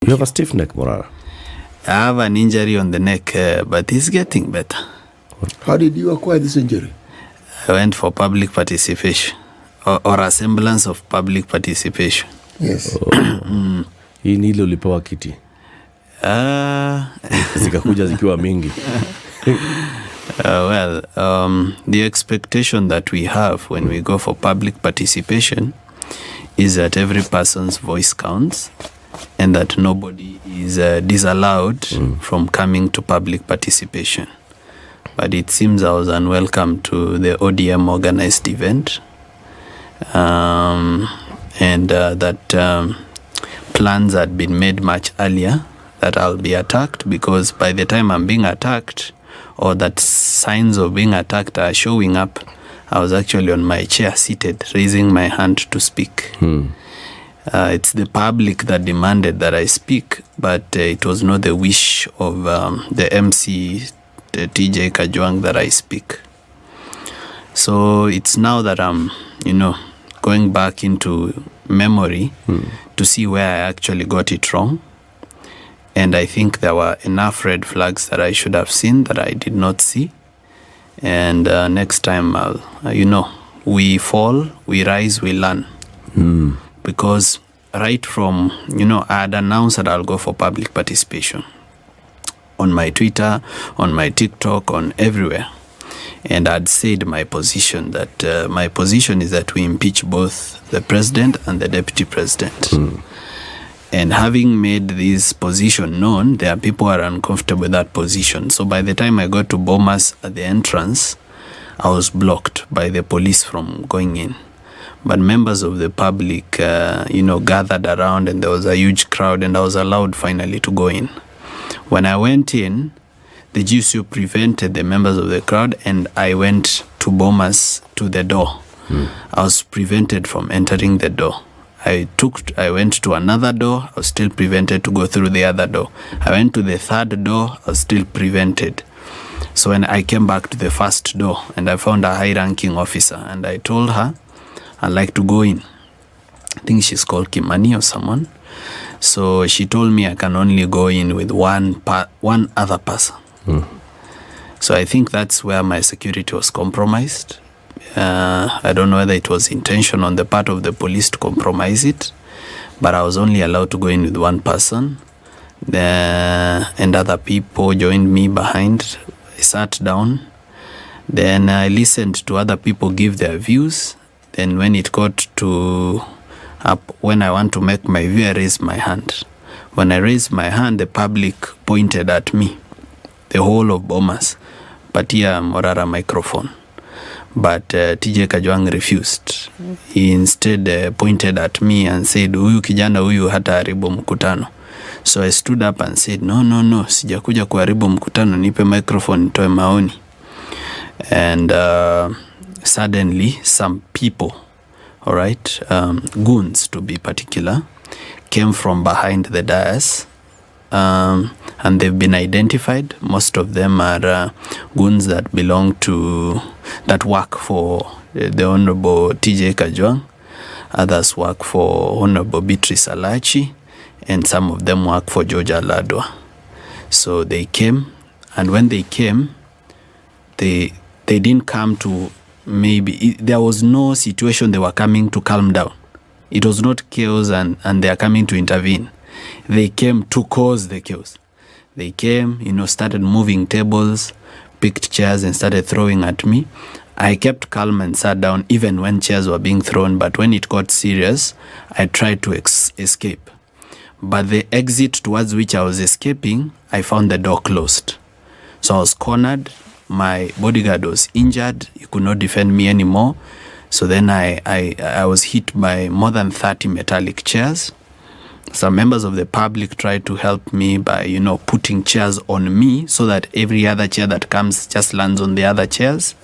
You have a stiff neck, Morara. I have an injury on the neck, but it's getting better. How did you acquire this injury? I went for public participation, or a semblance of public participation. Yes. Hii ni ile ulipewa kiti. Zikakuja zikiwa mingi. The expectation that we have when we go for public participation is that every person's voice counts and that nobody is disallowed from coming to public participation. But it seems I was unwelcome to the ODM organized event, and that plans had been made much earlier that I'll be attacked, because by the time I'm being attacked, or that signs of being attacked are showing up, I was actually on my chair seated, raising my hand to speak. It's the public that demanded that I speak, but it was not the wish of the MC, the TJ Kajwang, that I speak. So it's now that I'm, going back into memory to see where I actually got it wrong. And I think there were enough red flags that I should have seen that I did not see. And next time, we fall, we rise, we learn. Because right from, I had announced that I'll go for public participation on my Twitter, on my TikTok, on everywhere. And I'd said my position, that my position is that we impeach both the president and the deputy president. And having made this position known, there are people who are uncomfortable with that position. So by the time I got to Bomas at the entrance, I was blocked by the police from going in. But members of the public, gathered around, and there was a huge crowd, and I was allowed finally to go in. When I went in, the GSU prevented the members of the crowd, and I went to Bomas to the door. I was prevented from entering the door. I went to another door, I was still prevented to go through the other door. I went to the third door, I was still prevented. So when I came back to the first door, and I found a high-ranking officer, and I told her I'd like to go in. I think she's called Imani or someone. So she told me I can only go in with one other person. So I think that's where my security was compromised. I don't know whether it was intention on the part of the police to compromise it, but I was only allowed to go in with one person, and other people joined me behind. I sat down, then I listened to other people give their views. Then when it got to when I want to make my view, I raised my hand. When I raised my hand, the public pointed at me, the whole of Bomas, patia Morara microphone. But TJ Kajwang refused. He instead pointed at me and said, huyu kijana huyu hata haribu mkutano. So I stood up and said, no, sijakuja kuharibu mkutano, nipe microphone nitoe maoni. And suddenly some people, goons to be particular, came from behind the dais. And they've been identified. Most of them are goons that work for the Honorable TJ Kajwang. Others work for Honorable Beatrice Alachi, and some of them work for George Aladwa. So they came, and when they came, they didn't come to there was no situation they were coming to calm down. It was not chaos and they are coming to intervene. They came to cause the chaos. They came, started moving tables, picked chairs and started throwing at me. I kept calm and sat down even when chairs were being thrown, but when it got serious, I tried to escape. But the exit towards which I was escaping, I found the door closed. So I was cornered. My bodyguard was injured. He could not defend me anymore. So then I was hit by more than 30 metallic chairs. Some members of the public tried to help me by, putting chairs on me so that every other chair that comes just lands on the other chairs.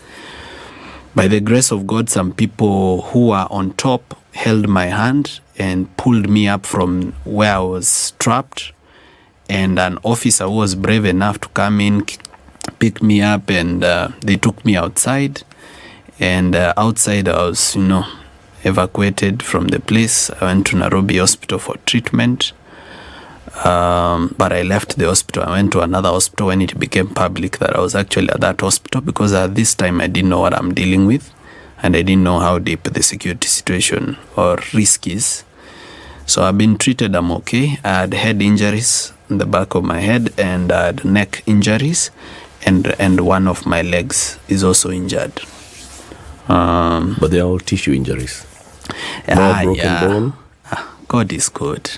By the grace of God, some people who were on top held my hand and pulled me up from where I was trapped. And an officer who was brave enough to come in, pick me up, and they took me outside. And outside I was, evacuated from the place. I went to Nairobi Hospital for treatment. But I left the hospital. I went to another hospital when it became public that I was actually at that hospital, because at this time I didn't know what I'm dealing with, and I didn't know how deep the security situation or risk is. So I've been treated. I'm okay. I had head injuries in the back of my head, and I had neck injuries, and one of my legs is also injured. But they're all tissue injuries. No broken bone. God is good,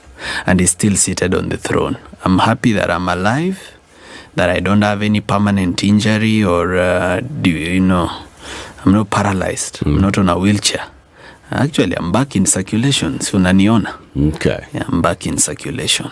and He's still seated on the throne. I'm happy that I'm alive, that I don't have any permanent injury, or I'm not paralyzed. I'm not on a wheelchair. Actually, I'm back in circulation. So unaniona. Okay. Yeah, I'm back in circulation.